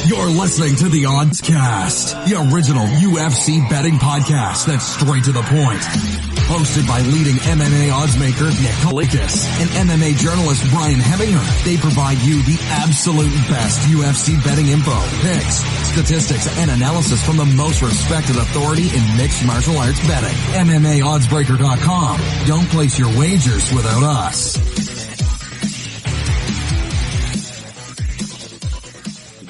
You're listening to the Oddscast, the original UFC betting podcast that's straight to the point. Hosted by leading MMA oddsmaker Nick Kalikas and MMA journalist Brian Heminger. They provide you the absolute best UFC betting info, picks, statistics, and analysis from the most respected authority in mixed martial arts betting. MMAOddsBreaker.com. Don't place your wagers without us.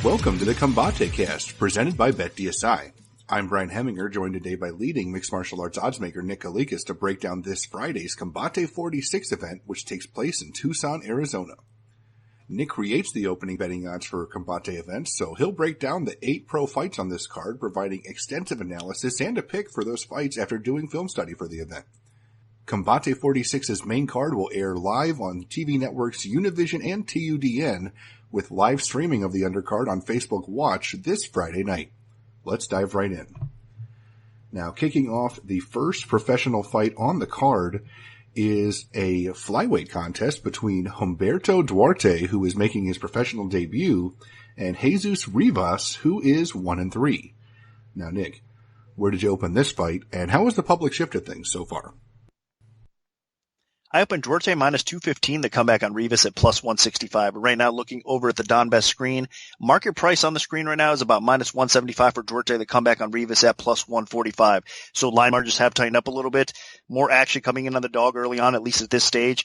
Welcome to the Combatecast, presented by BetDSI. I'm Brian Heminger, joined today by leading mixed martial arts oddsmaker Nick Kalikas to break down this Friday's Combate 46 event, which takes place in Tucson, Arizona. Nick creates the opening betting odds for Combate events, so he'll break down the 8 pro fights on this card, providing extensive analysis and a pick for those fights after doing film study for the event. Combate 46's main card will air live on TV networks Univision and TUDN, with live streaming of the undercard on Facebook Watch this Friday night. Let's dive right in. Now, kicking off the first professional fight on the card is a flyweight contest between Humberto Duarte, who is making his professional debut, and Jesus Revis, who is 1-3. Now, Nick, where did you open this fight, and how has the public shifted things so far? I opened Duarte minus 215, the comeback on Revis at plus 165. Right now, looking over at the Donbest screen, market price on the screen right now is about minus 175 for Duarte, the comeback on Revis at plus 145. So line margins have tightened up a little bit. More action coming in on the dog early on, at least at this stage.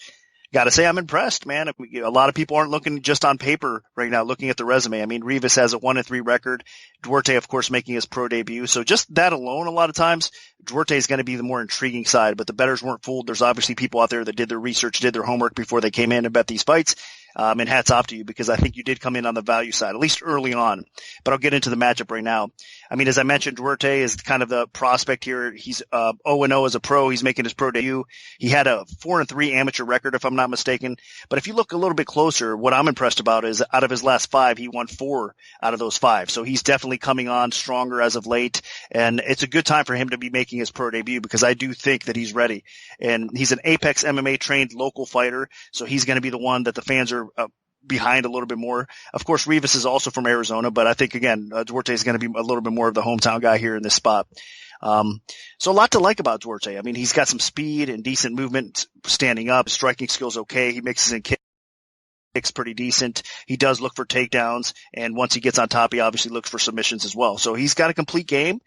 Gotta say, I'm impressed, man. A lot of people aren't looking just on paper right now, looking at the resume. I mean, Revis has a 1-3 record. Duarte, of course, making his pro debut. So just that alone, a lot of times, Duarte is going to be the more intriguing side, but the bettors weren't fooled. There's obviously people out there that did their research, did their homework before they came in and bet these fights. And hats off to you, because I think you did come in on the value side, at least early on. But I'll get into the matchup right now. I mean, as I mentioned, Duarte is kind of the prospect here. He's 0-0 as a pro. He's making his pro debut. He had a 4-3 amateur record, if I'm not mistaken. But if you look a little bit closer, what I'm impressed about is out of his last 5, he won 4 out of those 5. So he's definitely coming on stronger as of late. And it's a good time for him to be making his pro debut, because I do think that he's ready. And he's an Apex MMA trained local fighter. So he's going to be the one that the fans are behind a little bit more. Of course, Revis is also from Arizona, but I think, again, Duarte is going to be a little bit more of the hometown guy here in this spot. So a lot to like about Duarte. I mean, he's got some speed and decent movement standing up. His striking skill's okay. He mixes in kicks pretty decent. He does look for takedowns, and once he gets on top, he obviously looks for submissions as well. So he's got a complete game.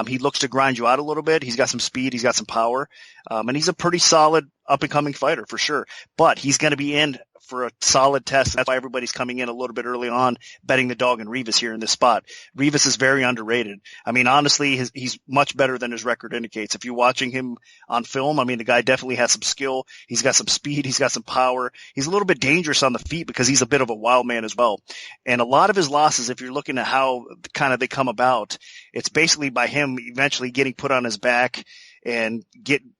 He looks to grind you out a little bit. He's got some speed. He's got some power. And he's a pretty solid up-and-coming fighter for sure. But he's going to be in for a solid test. That's why everybody's coming in a little bit early on, betting the dog and Revis here in this spot. Revis is very underrated. I mean, honestly, he's much better than his record indicates. If you're watching him on film, I mean, the guy definitely has some skill. He's got some speed. He's got some power. He's a little bit dangerous on the feet because he's a bit of a wild man as well. And a lot of his losses, if you're looking at how kind of they come about, it's basically by him eventually getting put on his back and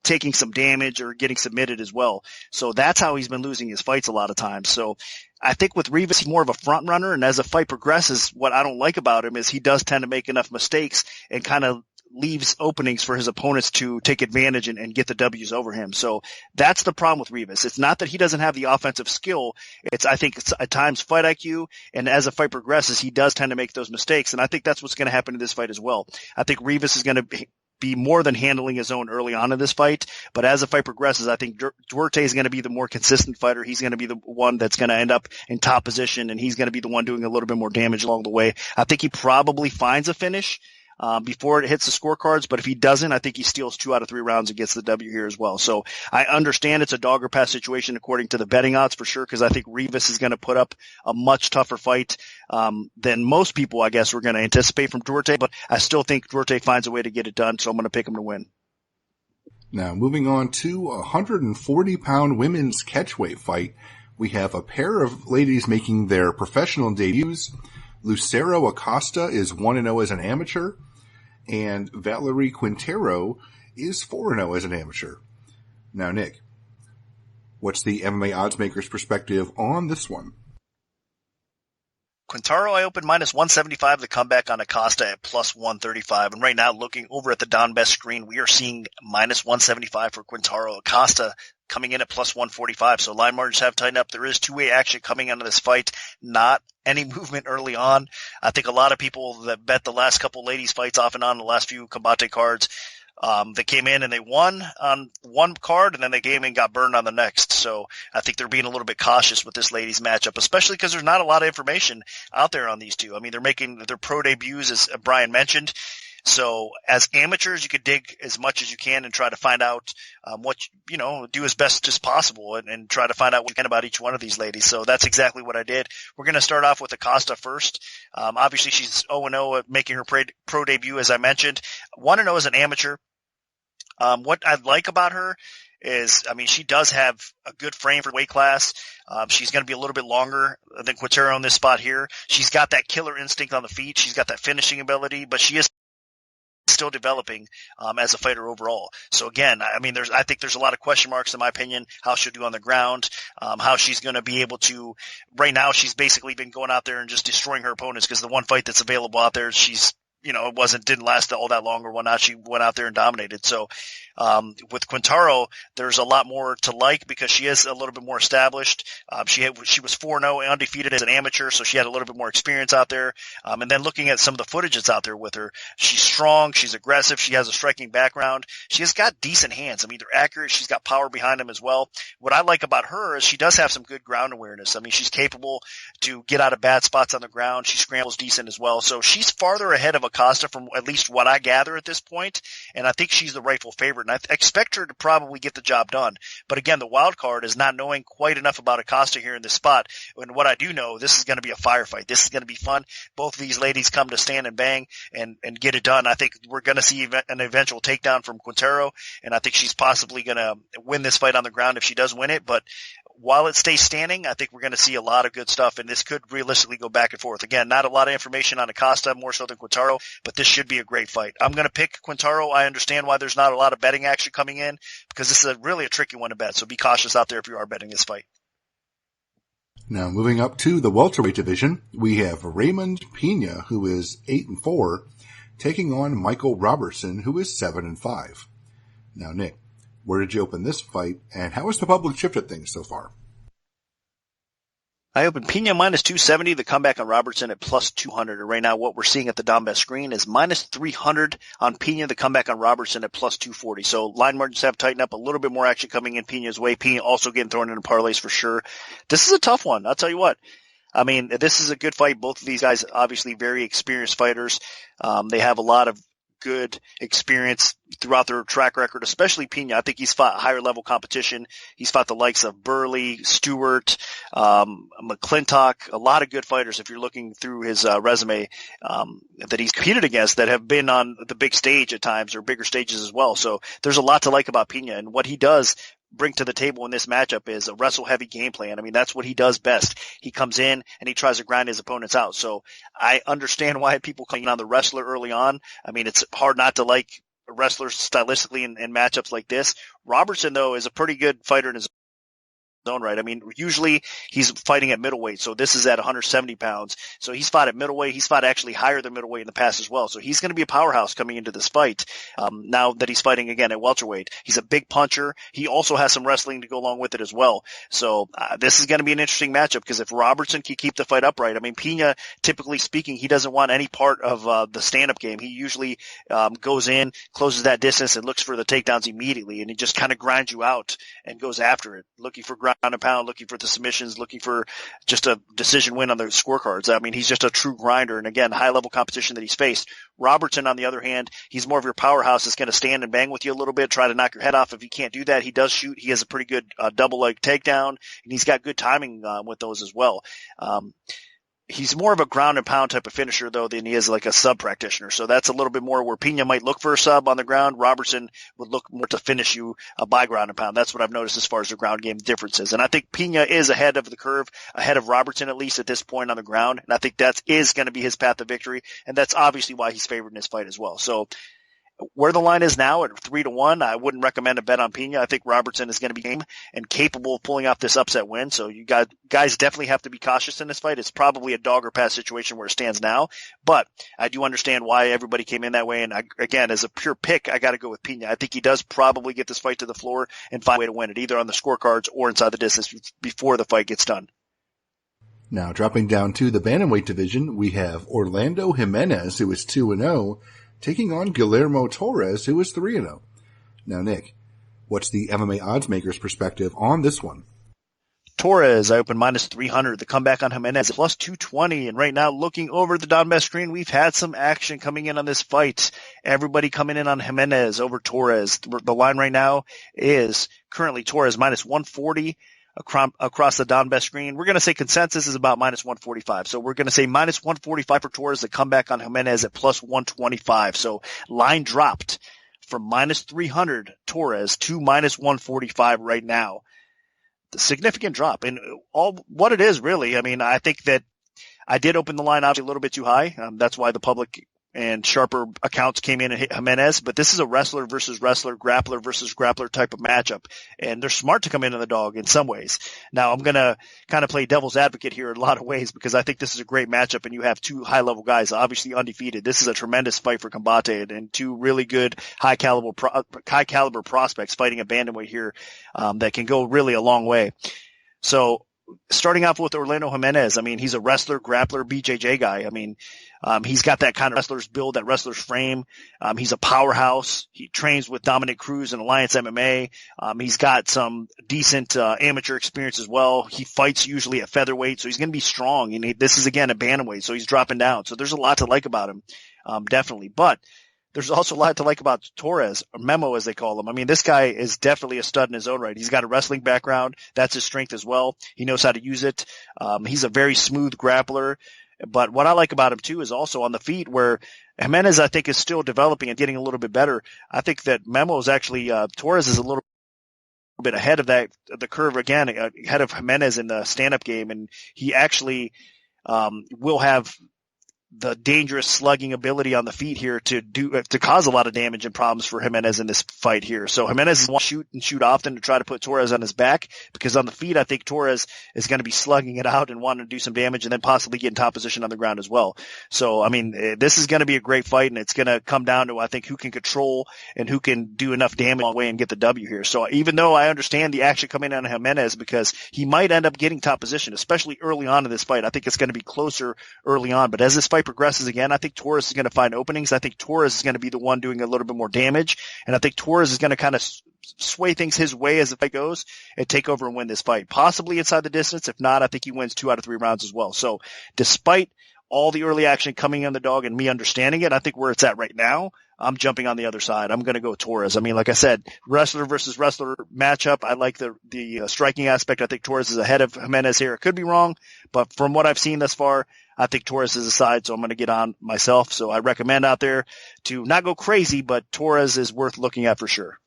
taking some damage or getting submitted as well. So that's how he's been losing his fights a lot of times. So I think with Revis, he's more of a front runner. And as the fight progresses, what I don't like about him is he does tend to make enough mistakes and kind of leaves openings for his opponents to take advantage and get the W's over him. So that's the problem with Revis. It's not that he doesn't have the offensive skill. I think it's at times fight IQ. And as the fight progresses, he does tend to make those mistakes. And I think that's what's going to happen in this fight as well. I think Revis is going to be more than handling his own early on in this fight. But as the fight progresses, I think Duarte is going to be the more consistent fighter. He's going to be the one that's going to end up in top position, and he's going to be the one doing a little bit more damage along the way. I think he probably finds a finish before it hits the scorecards, but if he doesn't, I think he steals 2 out of 3 rounds and gets the W here as well. So I understand it's a dog or pass situation according to the betting odds for sure, because I think Revis is going to put up a much tougher fight than most people, I guess, were going to anticipate from Duarte, but I still think Duarte finds a way to get it done, so I'm going to pick him to win. Now, moving on to a 140-pound women's catchweight fight, we have a pair of ladies making their professional debuts. Lucero Acosta is 1-0 as an amateur, and Valerie Quintero is 4-0 as an amateur. Now, Nick, what's the MMA oddsmaker's perspective on this one? Quintero, I opened minus 175, the comeback on Acosta at plus 135. And right now, looking over at the Don Best screen, we are seeing minus 175 for Quintero. Acosta coming in at plus 145. So line margins have tightened up. There is two-way action coming out of this fight, not any movement early on. I think a lot of people that bet the last couple ladies fights off and on the last few Combate cards, they came in and they won on one card, and then they came in and got burned on the next. So I think they're being a little bit cautious with this ladies matchup, especially because there's not a lot of information out there on these two. I mean, they're making their pro debuts, as Brian mentioned. So as amateurs, you could dig as much as you can and try to find out do as best as possible and try to find out what you can about each one of these ladies. So that's exactly what I did. We're going to start off with Acosta first. Obviously, she's 0-0 at making her pro debut, as I mentioned. 1-0 as an amateur. What I like about her is, I mean, she does have a good frame for weight class. She's going to be a little bit longer than Quintero on this spot here. She's got that killer instinct on the feet. She's got that finishing ability, but she is still developing as a fighter overall. So again, I mean, I think there's a lot of question marks in my opinion, how she'll do on the ground, how she's going to be able to. Right now, she's basically been going out there and just destroying her opponents because the one fight that's available out there, she's didn't last all that long or whatnot. She went out there and dominated. So, with Quintero, there's a lot more to like because she is a little bit more established. She was 4-0 undefeated as an amateur, so she had a little bit more experience out there. And then looking at some of the footage that's out there with her, she's strong, she's aggressive, she has a striking background. She has got decent hands. I mean, they're accurate. She's got power behind them as well. What I like about her is she does have some good ground awareness. I mean, she's capable to get out of bad spots on the ground. She scrambles decent as well. So she's farther ahead of Acosta from at least what I gather at this point, and I think she's the rightful favorite, and I expect her to probably get the job done. But again, the wild card is not knowing quite enough about Acosta here in this spot, and what I do know, this is going to be a firefight. This is going to be fun. Both of these ladies come to stand and bang and get it done. I think we're going to see an eventual takedown from Quintero, and I think she's possibly going to win this fight on the ground if she does win it, but while it stays standing, I think we're going to see a lot of good stuff, and this could realistically go back and forth. Again, not a lot of information on Acosta, more so than Quintero, but this should be a great fight. I'm going to pick Quintero. I understand why there's not a lot of betting action coming in because this is really a tricky one to bet, so be cautious out there if you are betting this fight. Now, moving up to the welterweight division, we have Raymond Pena, who is 8-4, taking on Michael Robertson, who is 7-5. Now, Nick, where did you open this fight, and how has the public shifted things so far? I opened Pena minus 270, the comeback on Robertson at plus 200. And right now what we're seeing at the Don Best screen is minus 300 on Pena, the comeback on Robertson at plus 240. So line margins have tightened up, a little bit more action coming in Pena's way. Pena also getting thrown into parlays for sure. This is a tough one. I'll tell you what. I mean, this is a good fight. Both of these guys, obviously very experienced fighters. They have a lot of good experience throughout their track record, especially Pena. I think he's fought higher level competition. He's fought the likes of Burley, Stewart, McClintock, a lot of good fighters if you're looking through his resume that he's competed against that have been on the big stage at times or bigger stages as well. So there's a lot to like about Pena, and what he does bring to the table in this matchup is a wrestle heavy game plan. I mean, that's what he does best. He comes in and he tries to grind his opponents out. So I understand why people come in on the wrestler early on. I mean, it's hard not to like wrestlers stylistically in matchups like this. Robertson, though, is a pretty good fighter in his own right. I mean, usually he's fighting at middleweight, so this is at 170 pounds. So he's fought at middleweight. He's fought actually higher than middleweight in the past as well. So he's going to be a powerhouse coming into this fight. Now that he's fighting again at welterweight, he's a big puncher. He also has some wrestling to go along with it as well. So this is going to be an interesting matchup because if Robertson can keep the fight upright, I mean, Pena, typically speaking, he doesn't want any part of the stand-up game. He usually goes in, closes that distance, and looks for the takedowns immediately, and he just kind of grinds you out and goes after it, looking for ground and pound, looking for the submissions, looking for just a decision win on the scorecards. I mean, he's just a true grinder. And again, high level competition that he's faced. Robertson, on the other hand, he's more of your powerhouse that's going to stand and bang with you a little bit, try to knock your head off. If he can't do that, he does shoot. He has a pretty good double leg takedown, and he's got good timing with those as well. He's more of a ground and pound type of finisher, though, than he is like a sub practitioner. So that's a little bit more where Pena might look for a sub on the ground. Robertson would look more to finish you by ground and pound. That's what I've noticed as far as the ground game differences. And I think Pena is ahead of the curve, ahead of Robertson, at least at this point on the ground. And I think that is going to be his path to victory. And that's obviously why he's favored in this fight as well. So Where the line is now at 3-1, I wouldn't recommend a bet on Pena. I think Robertson is going to be game and capable of pulling off this upset win. So you guys definitely have to be cautious in this fight. It's probably a dog or pass situation where it stands now, but I do understand why everybody came in that way. And again, as a pure pick, I got to go with Pena. I think he does probably get this fight to the floor and find a way to win it, either on the scorecards or inside the distance before the fight gets done. Now, dropping down to the bantamweight division, we have Orlando Jimenez, who is 2-0, taking on Guillermo Torres, who is 3-0. Now, Nick, what's the MMA odds maker's perspective on this one? Torres, I opened minus 300. The comeback on Jimenez plus 220. And right now, looking over the Donbest screen, we've had some action coming in on this fight. Everybody coming in on Jimenez over Torres. The line right now is currently Torres minus 140 across the Donbest screen. We're going to say consensus is about minus 145. So we're going to say minus 145 for Torres. The comeback on Jimenez at plus 125. So line dropped from minus 300 Torres to minus 145 right now. The significant drop in all what it is really. I mean, I think that I did open the line obviously a little bit too high. That's why the public and sharper accounts came in and hit Jimenez, but this is a wrestler versus wrestler, grappler versus grappler type of matchup. And they're smart to come into the dog in some ways. Now I'm going to kind of play devil's advocate here in a lot of ways because I think this is a great matchup and you have two high level guys, obviously undefeated. This is a tremendous fight for Combate and two really good high caliber prospects fighting a bantamweight here, that can go really a long way. So, starting off with Orlando Jimenez, I mean, he's a wrestler, grappler, BJJ guy. I mean, he's got that kind of wrestler's build, that wrestler's frame. He's a powerhouse. He trains with Dominic Cruz and Alliance MMA. He's got some decent amateur experience as well. He fights usually at featherweight, so he's going to be strong. And this is, again, a bantamweight, so he's dropping down. So there's a lot to like about him, definitely. But there's also a lot to like about Torres, or Memo as they call him. I mean, this guy is definitely a stud in his own right. He's got a wrestling background. That's his strength as well. He knows how to use it. He's a very smooth grappler. But what I like about him too is also on the feet where Jimenez, I think, is still developing and getting a little bit better. I think that Memo is actually, Torres is a little bit ahead of the curve again, ahead of Jimenez in the stand-up game. And he actually, will have the dangerous slugging ability on the feet here to cause a lot of damage and problems for Jimenez in this fight here. So Jimenez wants to shoot often to try to put Torres on his back because on the feet, I think Torres is going to be slugging it out and wanting to do some damage and then possibly get in top position on the ground as well. So, I mean, this is going to be a great fight and it's going to come down to, I think, who can control and who can do enough damage along the way and get the W here. So even though I understand the action coming on Jimenez because he might end up getting top position, especially early on in this fight, I think it's going to be closer early on. But as this fight progresses again, I think Torres is going to find openings. I think Torres is going to be the one doing a little bit more damage. And I think Torres is going to kind of sway things his way as the fight goes and take over and win this fight, possibly inside the distance. If not, I think he wins 2 out of 3 rounds as well. So despite all the early action coming on the dog and me understanding it, I think where it's at right now, I'm jumping on the other side. I'm going to go Torres. I mean, like I said, wrestler versus wrestler matchup. I like the striking aspect. I think Torres is ahead of Jimenez here. It could be wrong, but from what I've seen thus far, I think Torres is aside, so I'm going to get on myself. So I recommend out there to not go crazy, but Torres is worth looking at for sure.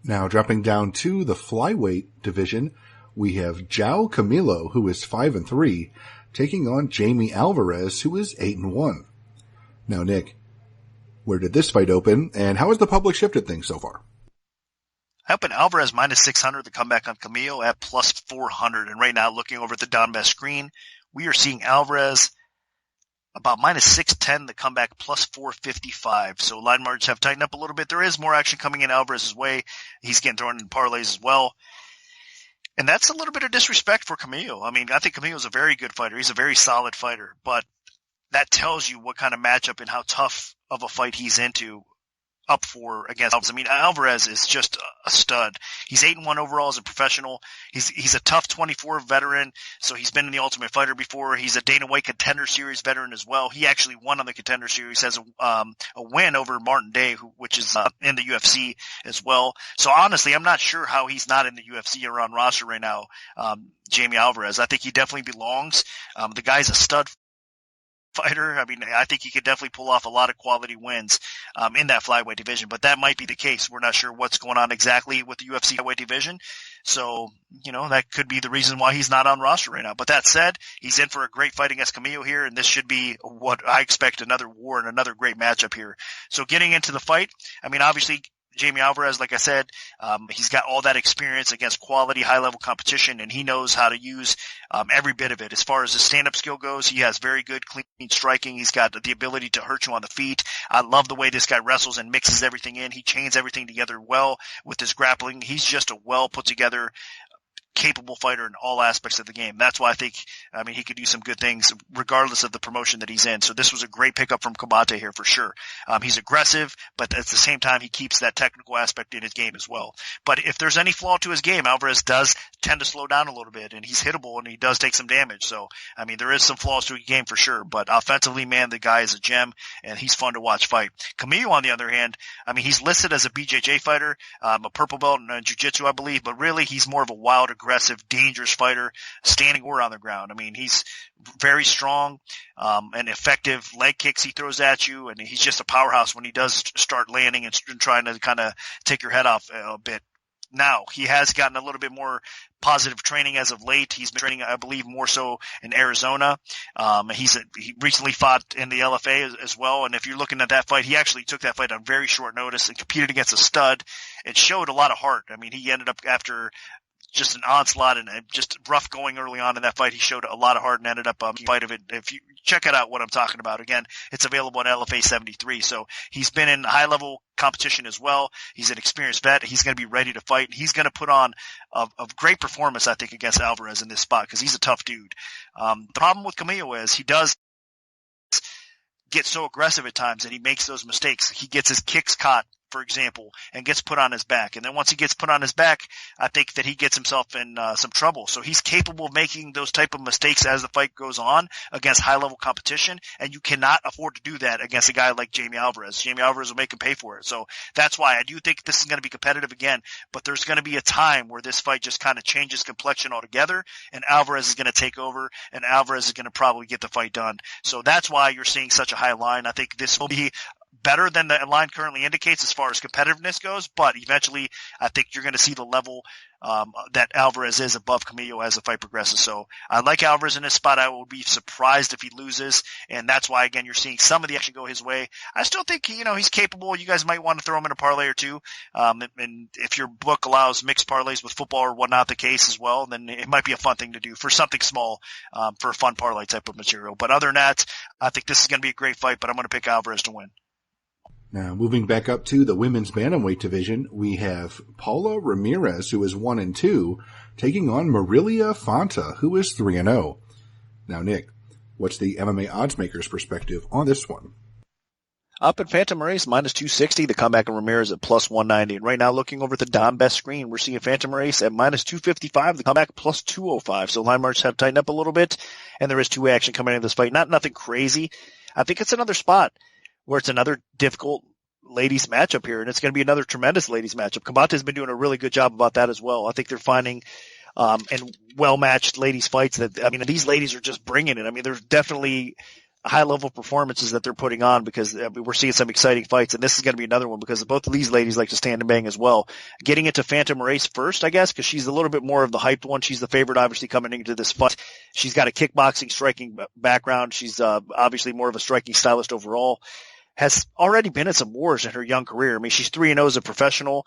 Now, dropping down to the flyweight division, we have João Camilo, who is 5-3, taking on Jamie Alvarez, who is 8-1. Now, Nick, where did this fight open, and how has the public shifted things so far? I opened Alvarez minus 600, the comeback on Camilo at plus 400. And right now, looking over at the Donbest screen, we are seeing Alvarez about minus 610, the comeback plus 455. So line margins have tightened up a little bit. There is more action coming in Alvarez's way. He's getting thrown in parlays as well. And that's a little bit of disrespect for Camilo. I mean, I think Camilo's a very good fighter. He's a very solid fighter, but that tells you what kind of matchup and how tough of a fight he's up for against Alvarez. I mean, Alvarez is just a stud. He's 8-1 overall as a professional. He's a tough 24 veteran, so he's been in the Ultimate Fighter before. He's a Dana White Contender Series veteran as well. He actually won on the Contender Series, has a win over Martin Day, which is in the UFC as well. So honestly, I'm not sure how he's not in the UFC or on roster right now, Jamie Alvarez. I think he definitely belongs. The guy's a stud fighter. I mean, I think he could definitely pull off a lot of quality wins in that flyweight division, but that might be the case. We're not sure what's going on exactly with the UFC flyweight division. So, that could be the reason why he's not on roster right now. But that said, he's in for a great fight against Camilo here, and this should be what I expect, another war and another great matchup here. So getting into the fight, I mean, obviously, Jamie Alvarez, like I said, he's got all that experience against quality, high-level competition, and he knows how to use every bit of it. As far as his stand-up skill goes, he has very good, clean striking. He's got the ability to hurt you on the feet. I love the way this guy wrestles and mixes everything in. He chains everything together well with his grappling. He's just a well-put-together, capable fighter in all aspects of the game. That's why I think, he could do some good things regardless of the promotion that he's in. So this was a great pickup from Combate here for sure. He's aggressive, but at the same time, he keeps that technical aspect in his game as well. But if there's any flaw to his game, Alvarez does tend to slow down a little bit, and he's hittable, and he does take some damage. So, there is some flaws to his game for sure. But offensively, man, the guy is a gem, and he's fun to watch fight. Camilo, on the other hand, he's listed as a BJJ fighter, a purple belt in jiu-jitsu, I believe, but really he's more of a wild, aggressive, dangerous fighter, standing or on the ground. He's very strong and effective leg kicks he throws at you, and he's just a powerhouse when he does start landing and trying to kind of take your head off a bit. Now, he has gotten a little bit more positive training as of late. He's been training, I believe, more so in Arizona. He recently fought in the LFA as well, and if you're looking at that fight, he actually took that fight on very short notice and competed against a stud. It showed a lot of heart. He ended up after just an onslaught and just rough going early on in that fight. He showed a lot of heart and ended up fight of it. If you check it out, what I'm talking about, again, it's available on LFA 73. So he's been in high level competition as well. He's an experienced vet. He's going to be ready to fight. He's going to put on a great performance, I think, against Alvarez in this spot because he's a tough dude. The problem with Camilo is he does get so aggressive at times and he makes those mistakes. He gets his kicks caught, for example, and gets put on his back. And then once he gets put on his back, I think that he gets himself in some trouble. So he's capable of making those type of mistakes as the fight goes on against high-level competition, and you cannot afford to do that against a guy like Jamie Alvarez. Jamie Alvarez will make him pay for it. So that's why I do think this is going to be competitive again, but there's going to be a time where this fight just kind of changes complexion altogether, and Alvarez is going to take over, and Alvarez is going to probably get the fight done. So that's why you're seeing such a high line. I think this will be better than the line currently indicates as far as competitiveness goes, but eventually I think you're going to see the level that Alvarez is above Camilo as the fight progresses. So I like Alvarez in this spot. I will be surprised if he loses, and that's why, again, you're seeing some of the action go his way. I still think, he's capable. You guys might want to throw him in a parlay or two, and if your book allows mixed parlays with football or whatnot the case as well, then it might be a fun thing to do for something small, for a fun parlay type of material. But other than that, I think this is going to be a great fight, but I'm going to pick Alvarez to win. Now, moving back up to the women's bantamweight division, we have Paula Ramirez, who is 1-2, taking on Marilia Fonta, who is 3-0. Now, Nick, what's the MMA oddsmaker's perspective on this one? Up at Phantom Race, minus 260. The comeback of Ramirez at plus 190. And right now, looking over at the Don Best screen, we're seeing Phantom Race at minus 255. The comeback plus 205. So line marks have tightened up a little bit, and there is two action coming into this fight. Nothing crazy. I think it's another spot where it's another difficult ladies matchup here, and it's going to be another tremendous ladies matchup. Combate has been doing a really good job about that as well. I think they're finding and well-matched ladies fights that, these ladies are just bringing it. There's definitely high-level performances that they're putting on because we're seeing some exciting fights, and this is going to be another one because both of these ladies like to stand and bang as well. Getting into Phantom Race first, I guess, because she's a little bit more of the hyped one. She's the favorite, obviously, coming into this fight. She's got a kickboxing, striking background. She's obviously more of a striking stylist overall. Has already been in some wars in her young career. She's 3-0 as a professional.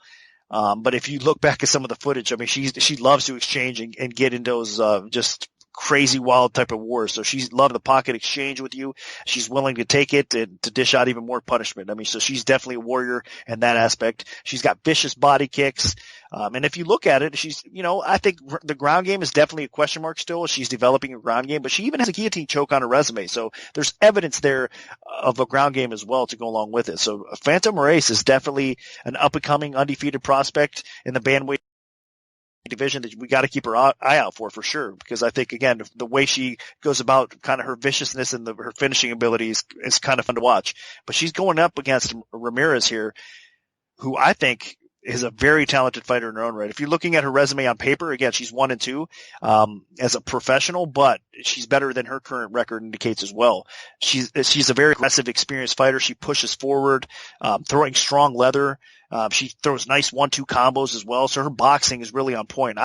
But if you look back at some of the footage, she loves to exchange and get into those, just crazy wild type of wars. So she's loved the pocket exchange with you. She's willing to take it and to dish out even more punishment. So she's definitely a warrior in that aspect. She's got vicious body kicks. And if you look at it, she's, I think the ground game is definitely a question mark still. She's developing a ground game, but she even has a guillotine choke on her resume. So there's evidence there of a ground game as well to go along with it. So Phantom Race is definitely an up and coming undefeated prospect in the bandweight division that we got to keep our eye out for sure, because I think, again, the way she goes about kind of her viciousness and her finishing abilities is kind of fun to watch. But she's going up against Ramirez here, who I think is a very talented fighter in her own right. If you're looking at her resume on paper, again, she's 1-2 as a professional, but she's better than her current record indicates as well. She's a very aggressive, experienced fighter. She pushes forward, throwing strong leather. She throws nice 1-2 combos as well. So her boxing is really on point.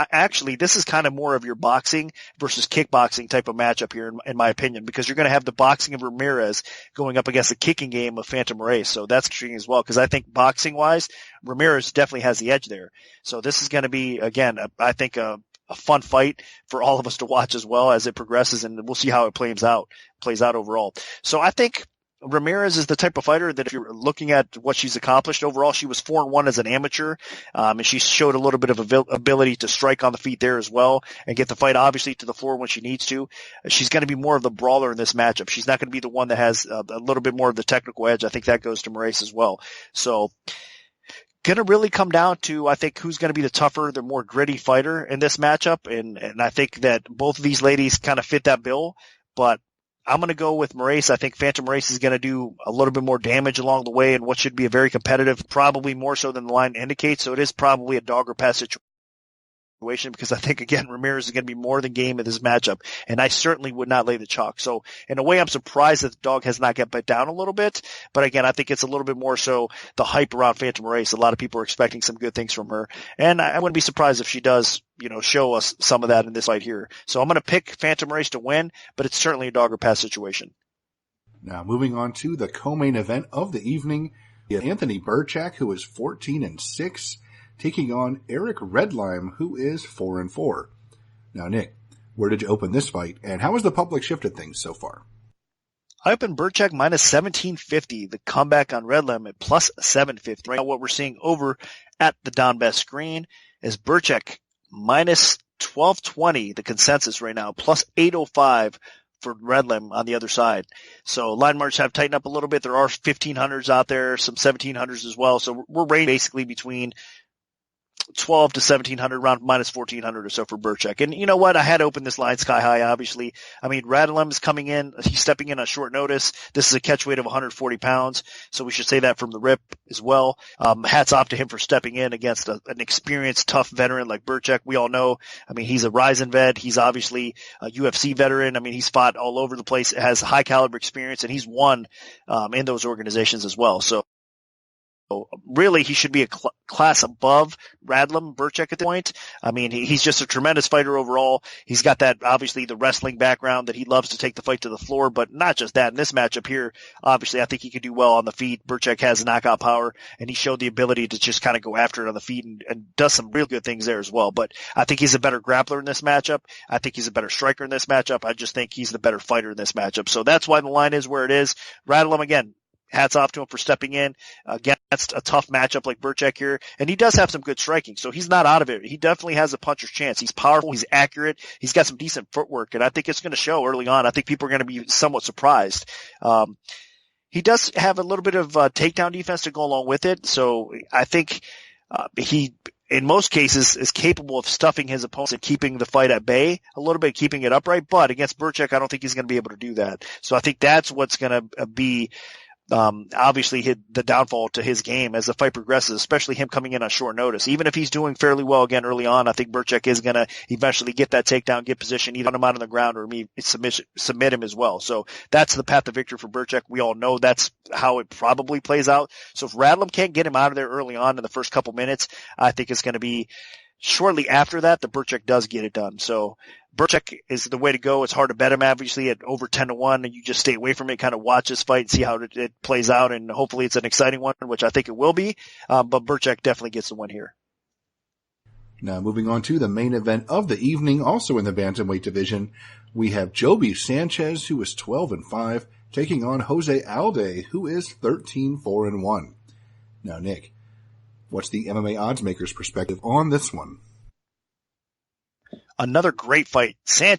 This is kind of more of your boxing versus kickboxing type of matchup here, in my opinion, because you're going to have the boxing of Ramirez going up against the kicking game of Phantom Race. So that's intriguing as well, because I think boxing wise, Ramirez definitely has the edge there. So this is going to be, again, I think a fun fight for all of us to watch as well as it progresses, and we'll see how it plays out overall. So I think Ramirez is the type of fighter that if you're looking at what she's accomplished overall, she was 4-1 as an amateur, and she showed a little bit of ability to strike on the feet there as well and get the fight obviously to the floor when she needs to. She's going to be more of the brawler in this matchup. She's not going to be the one that has a little bit more of the technical edge. I think that goes to Maurice as well. So going to really come down to, I think, who's going to be the tougher, the more gritty fighter in this matchup. And I think that both of these ladies kind of fit that bill, but I'm going to go with Maurice. I think Phantom Race is going to do a little bit more damage along the way in what should be a very competitive, probably more so than the line indicates. So it is probably a dog or pass situation, because I think, again, Ramirez is going to be more than game in this matchup, and I certainly would not lay the chalk. So in a way, I'm surprised that the dog has not got bet down a little bit, but again, I think it's a little bit more so the hype around Phantom Race. A lot of people are expecting some good things from her, and I wouldn't be surprised if she does, show us some of that in this fight here. So I'm going to pick Phantom Race to win, but it's certainly a dog or pass situation. Now, moving on to the co-main event of the evening, we have Anthony Burchak, who is 14-6, taking on Eric Redlime, who is 4-4. Now, Nick, where did you open this fight, and how has the public shifted things so far? I opened Burchak minus 1750, the comeback on Redlime at plus 750. Right now, what we're seeing over at the Don Best screen is Burchak minus 1220, the consensus right now, plus 805 for Redlime on the other side. So line marks have tightened up a little bit. There are 1500s out there, some 1700s as well. So we're ranged basically between 12 to 1700, around minus 1400 or so for Burchak. And you know what? I had opened this line sky high, obviously. I mean, Radulem is coming in. He's stepping in on short notice. This is a catch weight of 140 pounds. So we should say that from the rip as well. Hats off to him for stepping in against an experienced, tough veteran like Burchak. We all know, I mean, he's a Ryzen vet. He's obviously a UFC veteran. I mean, he's fought all over the place, has high caliber experience, and he's won, in those organizations as well. So really, he should be a class above Radlem, Burchak at this point. I mean, he's just a tremendous fighter overall. He's got that, obviously, the wrestling background that he loves to take the fight to the floor, but not just that. In this matchup here, obviously, I think he could do well on the feet. Burchak has knockout power, and he showed the ability to just kind of go after it on the feet and does some real good things there as well. But I think he's a better grappler in this matchup. I think he's a better striker in this matchup. I just think he's the better fighter in this matchup. So that's why the line is where it is. Radlem, again, hats off to him for stepping in against a tough matchup like Burchak here. And he does have some good striking, so he's not out of it. He definitely has a puncher's chance. He's powerful. He's accurate. He's got some decent footwork, and I think it's going to show early on. I think people are going to be somewhat surprised. He does have a little bit of takedown defense to go along with it, so I think he, in most cases, is capable of stuffing his opponents and keeping the fight at bay a little bit, keeping it upright. But against Burchak, I don't think he's going to be able to do that. So I think that's what's going to be obviously the downfall to his game as the fight progresses, especially him coming in on short notice. Even if he's doing fairly well again early on, I think Burchak is going to eventually get that takedown, get position, either on him out on the ground or submit him as well. So that's the path to victory for Burchak. We all know that's how it probably plays out. So if Radlem can't get him out of there early on in the first couple minutes, I think it's going to be shortly after that Burchak does get it done. So Burchak is the way to go. It's hard to bet him, obviously, at over 10-1, and you just stay away from it, kind of watch this fight and see how it plays out, and hopefully it's an exciting one, which I think it will be. But Burchak definitely gets the win here. Now, moving on to the main event of the evening, also in the bantamweight division, we have Joby Sanchez, who is 12-5, taking on Jose Alde, who is 13-4-1. Now, Nick, what's the MMA oddsmaker's perspective on this one? Another great fight. Sanchez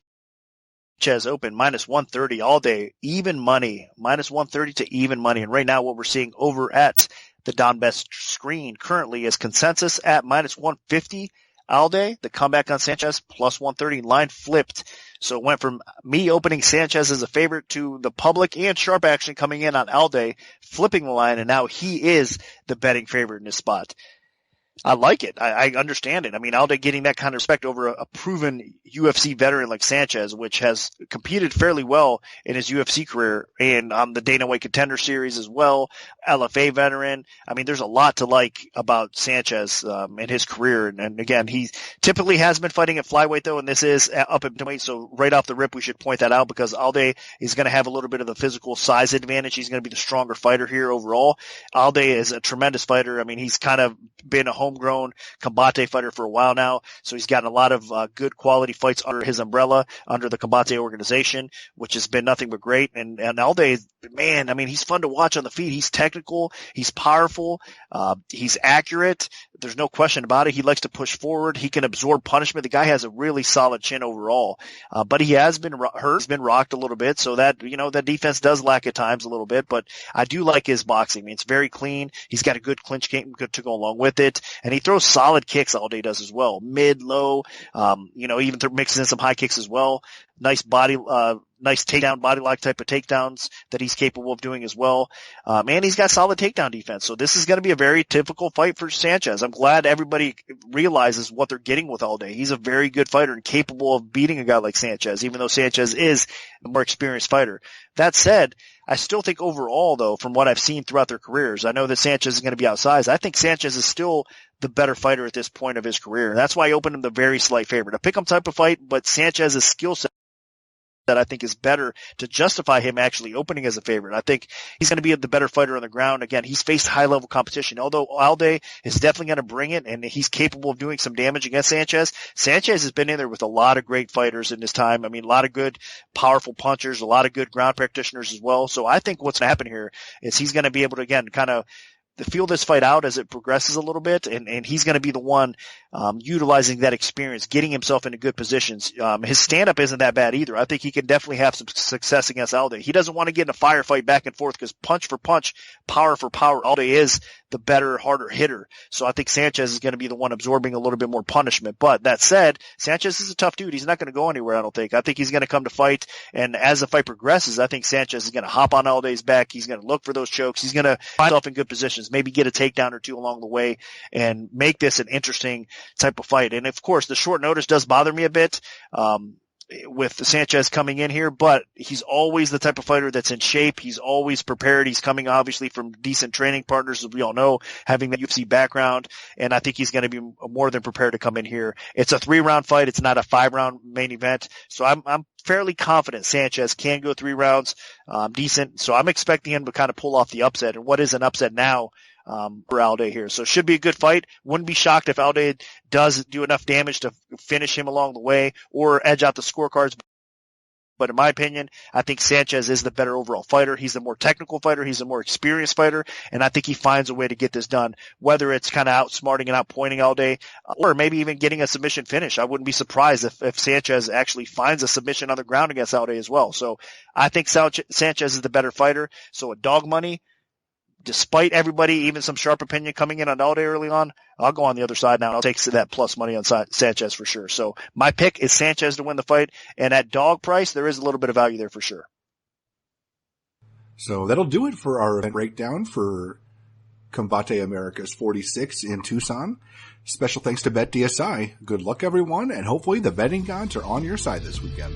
open minus 130 all day, even money, minus 130 to even money. And right now what we're seeing over at the Don Best screen currently is consensus at minus 150 all day. The comeback on Sanchez plus 130, line flipped. So it went from me opening Sanchez as a favorite to the public and sharp action coming in on Alde, flipping the line, and now he is the betting favorite in this spot. I like it. I understand it. I mean, Alde getting that kind of respect over a proven UFC veteran like Sanchez, which has competed fairly well in his UFC career and on the Dana White Contender Series as well, LFA veteran. I mean, there's a lot to like about Sanchez in his career. And again, he typically has been fighting at flyweight though, and this is up at weight. So right off the rip, we should point that out because Alde is going to have a little bit of the physical size advantage. He's going to be the stronger fighter here overall. Alde is a tremendous fighter. I mean, he's kind of been a homegrown Combate fighter for a while now, so he's gotten a lot of good quality fights under his umbrella, under the Combate organization, which has been nothing but great. And Alde, man, I mean, he's fun to watch on the feet. He's technical, he's powerful, he's accurate. There's no question about it. He likes to push forward. He can absorb punishment. The guy has a really solid chin overall, but he has been hurt. He's been rocked a little bit, so that, you know, that defense does lack at times a little bit, but I do like his boxing. I mean, it's very clean. He's got a good clinch game to go along with it, and he throws solid kicks. Alde does as well. Mid, low, you know, even mixes in some high kicks as well. Nice body, nice takedown, body lock type of takedowns that he's capable of doing as well. And he's got solid takedown defense. So this is going to be a very typical fight for Sanchez. I'm glad everybody realizes what they're getting with Alde. He's a very good fighter and capable of beating a guy like Sanchez, even though Sanchez is a more experienced fighter. That said, I still think overall, though, from what I've seen throughout their careers, I know that Sanchez is going to be outsized. I think Sanchez is still the better fighter at this point of his career. And that's why I opened him the very slight favorite. A pick-em type of fight, but Sanchez's skill set that I think is better to justify him actually opening as a favorite. I think he's going to be the better fighter on the ground. Again, he's faced high-level competition. Although Alde is definitely going to bring it, and he's capable of doing some damage against Sanchez. Sanchez has been in there with a lot of great fighters in his time. I mean, a lot of good, powerful punchers, a lot of good ground practitioners as well. So I think what's going to happen here is he's going to be able to, again, kind of to feel this fight out as it progresses a little bit, and he's going to be the one utilizing that experience, getting himself into good positions. His stand-up isn't that bad either. I think he can definitely have some success against Alde. He doesn't want to get in a firefight back and forth because punch for punch, power for power, Alde is the better, harder hitter. So I think Sanchez is going to be the one absorbing a little bit more punishment. But that said, Sanchez is a tough dude. He's not going to go anywhere, I don't think. I think he's going to come to fight, and as the fight progresses, I think Sanchez is going to hop on Alde's back. He's going to look for those chokes. He's going to find himself in good positions, maybe get a takedown or two along the way, and make this an interesting type of fight. And of course, the short notice does bother me a bit with Sanchez coming in here, but he's always the type of fighter that's in shape. He's always prepared. He's coming obviously from decent training partners, as we all know, having the UFC background, and I think he's going to be more than prepared to come in here. It's a 3-round fight. It's not a 5-round main event. So I'm fairly confident Sanchez can go 3 rounds, decent. So I'm expecting him to kind of pull off the upset, and what is an upset now for Alde here. So it should be a good fight. Wouldn't be shocked if Alde does do enough damage to finish him along the way or edge out the scorecards. But in my opinion, I think Sanchez is the better overall fighter. He's the more technical fighter. He's a more experienced fighter. And I think he finds a way to get this done, whether it's kind of outsmarting and outpointing Alde, or maybe even getting a submission finish. I wouldn't be surprised if Sanchez actually finds a submission on the ground against Alde as well. So I think Sanchez is the better fighter. So at dog money, despite everybody, even some sharp opinion coming in on Alde early on, I'll go on the other side now. I'll take that plus money on Sanchez for sure. So my pick is Sanchez to win the fight. And at dog price, there is a little bit of value there for sure. So that'll do it for our event breakdown for Combate Americas 46 in Tucson. Special thanks to BetDSI. Good luck, everyone, and hopefully the betting gods are on your side this weekend.